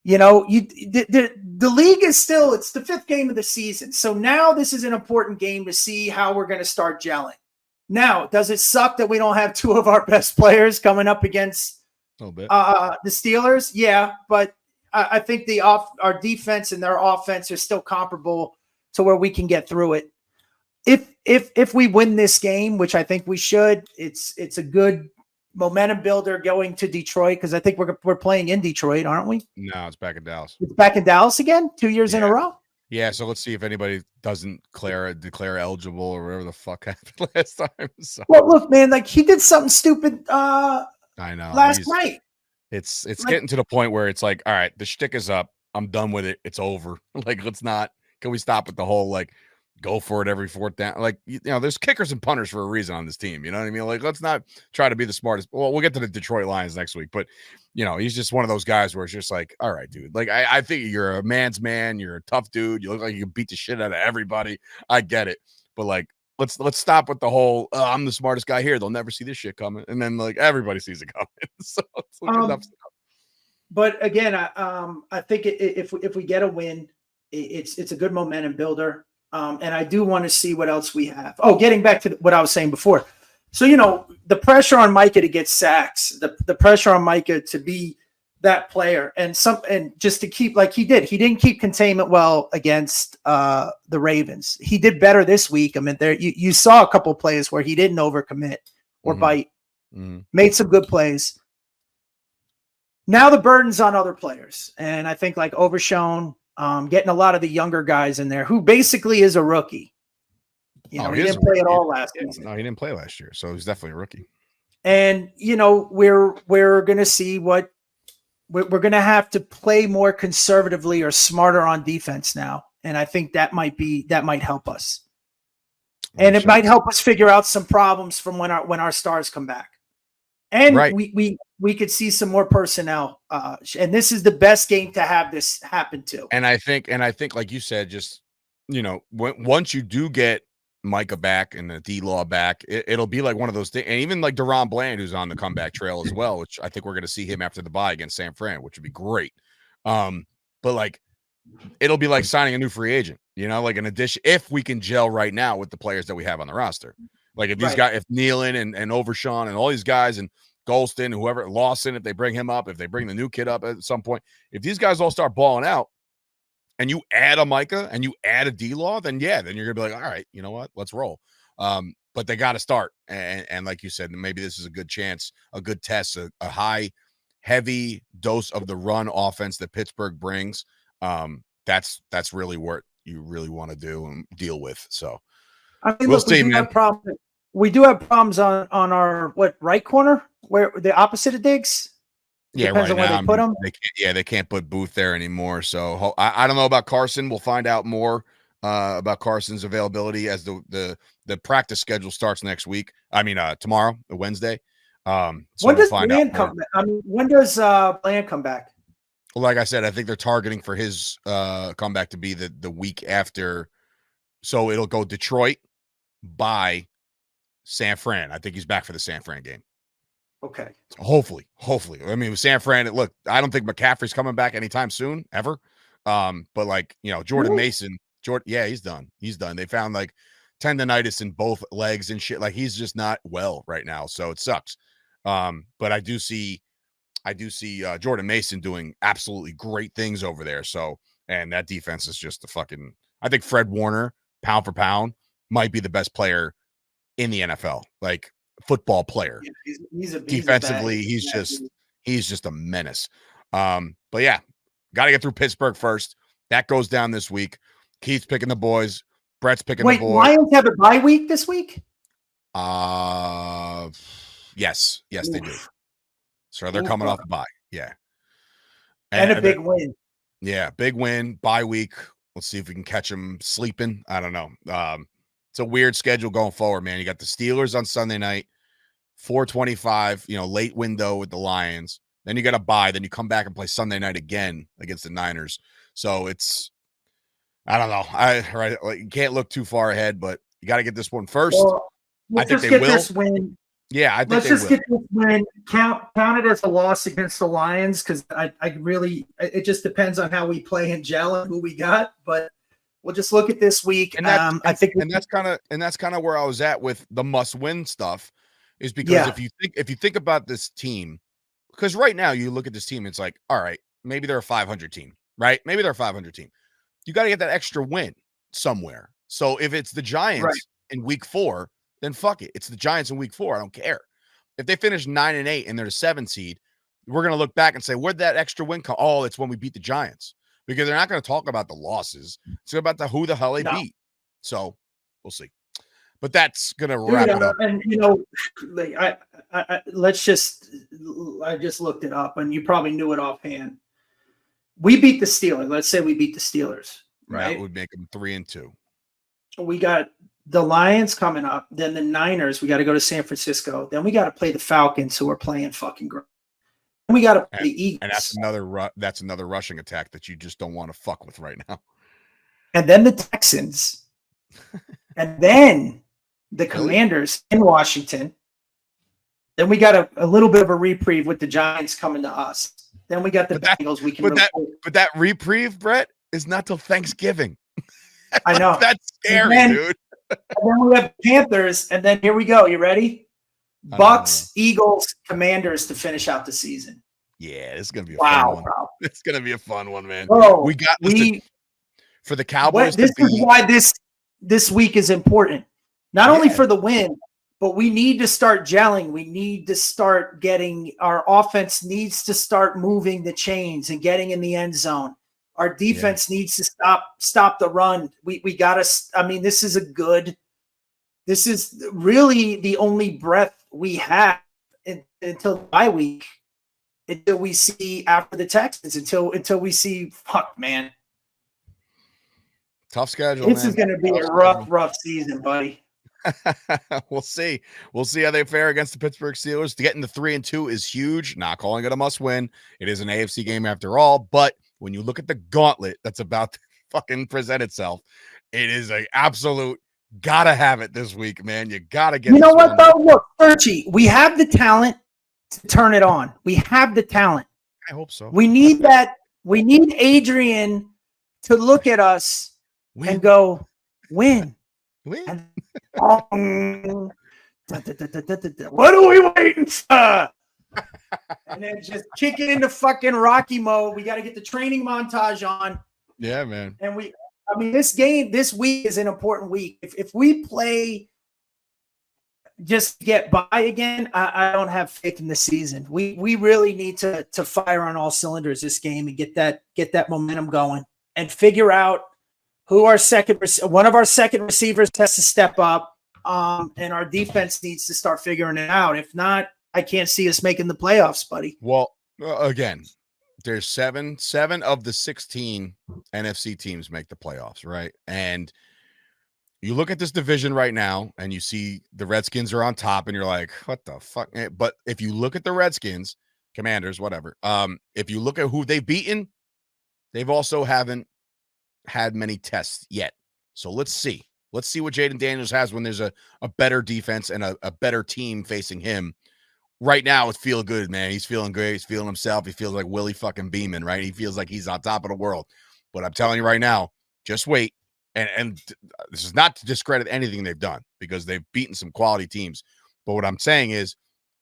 The league is still, it's the 5th game of the season. So now this is an important game to see how we're going to start gelling. Now, does it suck that we don't have 2 of our best players coming up against the Steelers? Yeah, but I think our defense and their offense are still comparable to where we can get through it. If we win this game, which I think we should, it's a good momentum builder going to Detroit, because I think we're playing in Detroit, aren't we? No, it's back in Dallas. It's back in Dallas again, 2 years in a row. Yeah, so let's see if anybody doesn't declare eligible or whatever the fuck happened last time. So. Well, look, man, he did something stupid. I know. Last night. It's getting to the point where it's like, all right, the shtick is up. I'm done with it. It's over. Let's not. Can we stop with the whole go for it every 4th down? There's kickers and punters for a reason on this team. You know what I mean? Let's not try to be the smartest. Well, we'll get to the Detroit Lions next week, but he's just one of those guys where it's just like, all right, dude. I think you're a man's man. You're a tough dude. You look like you can beat the shit out of everybody. I get it, but let's stop with the whole I'm the smartest guy here. They'll never see this shit coming, and then everybody sees it coming. So it's enough stuff. But again, I think if we get a win, it's a good momentum builder. And I do want to see what else we have. Oh, getting back to what I was saying before. So, the pressure on Micah to get sacks, the pressure on Micah to be that player, and just to keep like he did. He didn't keep containment well against the Ravens. He did better this week. I mean, you saw a couple of plays where he didn't overcommit or bite. Made some good plays. Now the burden's on other players, and I think Overshown. Getting a lot of the younger guys in there, who basically is a rookie. He didn't play at all last season. No, he didn't play last year, so he's definitely a rookie. And we're going to see what we're going to have to play more conservatively or smarter on defense now, and I think that might help us, and it might help us figure out some problems from when our stars come back, and we could see some more personnel. And this is the best game to have this happen to. And I think, like you said, just, once you do get Micah back and the D-Law back, it'll be like one of those things. And even Deron Bland, who's on the comeback trail as well, which I think we're going to see him after the bye against San Fran, which would be great. But it'll be like signing a new free agent, an addition, if we can gel right now with the players that we have on the roster. If these guys, if Nealon and Overshawn and all these guys and Golston, whoever, Lawson, if they bring him up, if they bring the new kid up at some point, if these guys all start balling out and you add a Micah and you add a D-Law, then you're going to be like, all right, you know what, let's roll. But they got to start. And like you said, maybe this is a good chance, a good test, a high, heavy dose of the run offense that Pittsburgh brings. That's really what you really want to do and deal with. So we'll see, man. We do have problems on our right corner, where the opposite of Diggs. Depends on where they put them. They can't put Booth there anymore. So I don't know about Carson. We'll find out more about Carson's availability as the practice schedule starts next week. I mean, tomorrow, Wednesday. When we'll does find Bland out come back? I mean, when does Bland come back? Like I said, I think they're targeting for his comeback to be the week after. So it'll go Detroit by San Fran. I think he's back for the San Fran game. Okay. So hopefully. I mean, with San Fran, look, I don't think McCaffrey's coming back anytime soon, ever. But like, Jordan Mason, yeah, he's done. They found like tendonitis in both legs and shit. Like he's just not well right now. So it sucks. But I do see Jordan Mason doing absolutely great things over there. So, and that defense is just I think Fred Warner, pound for pound, might be the best player in the NFL, like football player. Yeah, defensively, he's just a menace. But yeah, got to get through Pittsburgh first. That goes down this week. Keith's picking the boys. Brett's picking the boys. Lions have a bye week this week? Yes, they do. So they're coming off a bye. Yeah. And a big win. Yeah, big win, bye week. Let's see if we can catch them sleeping. I don't know. It's a weird schedule going forward, man. You got the Steelers on Sunday night, 4:25, late window with the Lions. Then you got a bye. Then you come back and play Sunday night again against the Niners. So it's, I don't know. You can't look too far ahead, but you got to get this one first. Well, I think they will. This win. Yeah, I think let's they just will. get this win. Count it as a loss against the Lions because I really it just depends on how we play and gel and who we got. But we'll just look at this week. And that's kind of where I was at with the must-win stuff, is because if you think about this team, because right now you look at this team, it's like, all right, maybe they're a 500 team, right? Maybe they're a 500 team. You got to get that extra win somewhere. So if it's the Giants in week 4, then fuck it. It's the Giants in week 4. I don't care. If they finish 9-8 and they're the 7 seed, we're going to look back and say, where'd that extra win come? Oh, it's when we beat the Giants. Because they're not going to talk about the losses. It's about who the hell they beat. So we'll see. But that's going to wrap it up. And, I just looked it up and you probably knew it offhand. We beat the Steelers. Let's say we beat the Steelers. Right. That would make them 3-2. We got the Lions coming up, then the Niners. We got to go to San Francisco. Then we got to play the Falcons, who are playing fucking great. Then we got to play the Eagles. And that's another rushing attack that you just don't want to fuck with right now. And then the Texans. And then the Commanders in Washington. Then we got a little bit of a reprieve with the Giants coming to us. Then we got the Bengals. But that reprieve, Brett, is not till Thanksgiving. I know. That's scary, dude. And then we have Panthers, and then here we go. You ready? Bucks, Eagles, Commanders to finish out the season. Yeah, it's gonna be a fun one. Bro. It's gonna be a fun one, man. Bro, for the Cowboys. This is why this week is important. Not only for the win, but we need to start gelling. We need to start getting our offense needs to start moving the chains and getting in the end zone. Our defense needs to stop the run. We got to. I mean, this is really the only breath we have until the bye week, until we see after the Texans, until we see. Fuck, man. Tough schedule. This is going to be a rough season, buddy. We'll see. We'll see how they fare against the Pittsburgh Steelers. To get into 3-2 is huge. Not calling it a must-win. It is an AFC game after all, but when you look at the gauntlet that's about to fucking present itself, it is an absolute gotta have it this week, man. You gotta get. You know what though? Look, Sturchie, we have the talent to turn it on. We have the talent. I hope so. We need that. We need Adrian to look at us and go, win. And, what are we waiting for? And then just kick it into fucking Rocky mode. We got to get the training montage on. Yeah, man. And this week is an important week. If we play just get by again, I don't have faith in the season. We really need to fire on all cylinders this game and get that momentum going and figure out who one of our second receivers has to step up. And our defense needs to start figuring it out. If not, I can't see us making the playoffs, buddy. Well, again, there's seven of the 16 NFC teams make the playoffs, right? And You look at this division right now and you see the Redskins are on top and you're like, what the fuck? But if you look at the Redskins, Commanders, whatever, if you look at who they've beaten, they've also haven't had many tests yet. So let's see. Let's see what Jaden Daniels has when there's a better defense and a better team facing him. Right now, it's feel good, man. He's feeling great. He's feeling himself. He feels like Willie fucking Beeman, right? He feels like he's on top of the world. But I'm telling you right now, just wait. And this is not to discredit anything they've done because they've beaten some quality teams. But what I'm saying is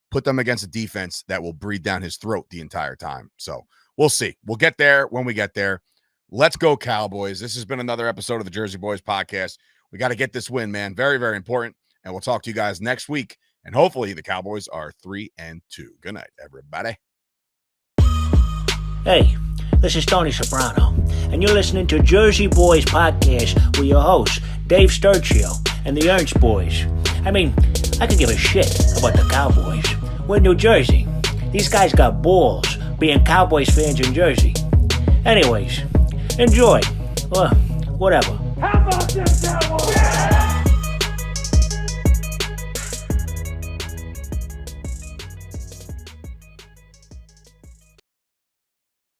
put them against a defense that will breathe down his throat the entire time. So we'll see. We'll get there when we get there. Let's go, Cowboys. This has been another episode of the Jersey Boyz Podcast. We got to get this win, man. Very, very important. And we'll talk to you guys next week. And hopefully the Cowboys are 3-2. Good night, everybody. Hey, this is Tony Soprano, and you're listening to Jersey Boyz Podcast with your hosts, Dave Sturchio and the Ernst Boys. I mean, I could give a shit about the Cowboys. We're in New Jersey. These guys got balls being Cowboys fans in Jersey. Anyways, enjoy. Or whatever. How about them Cowboys?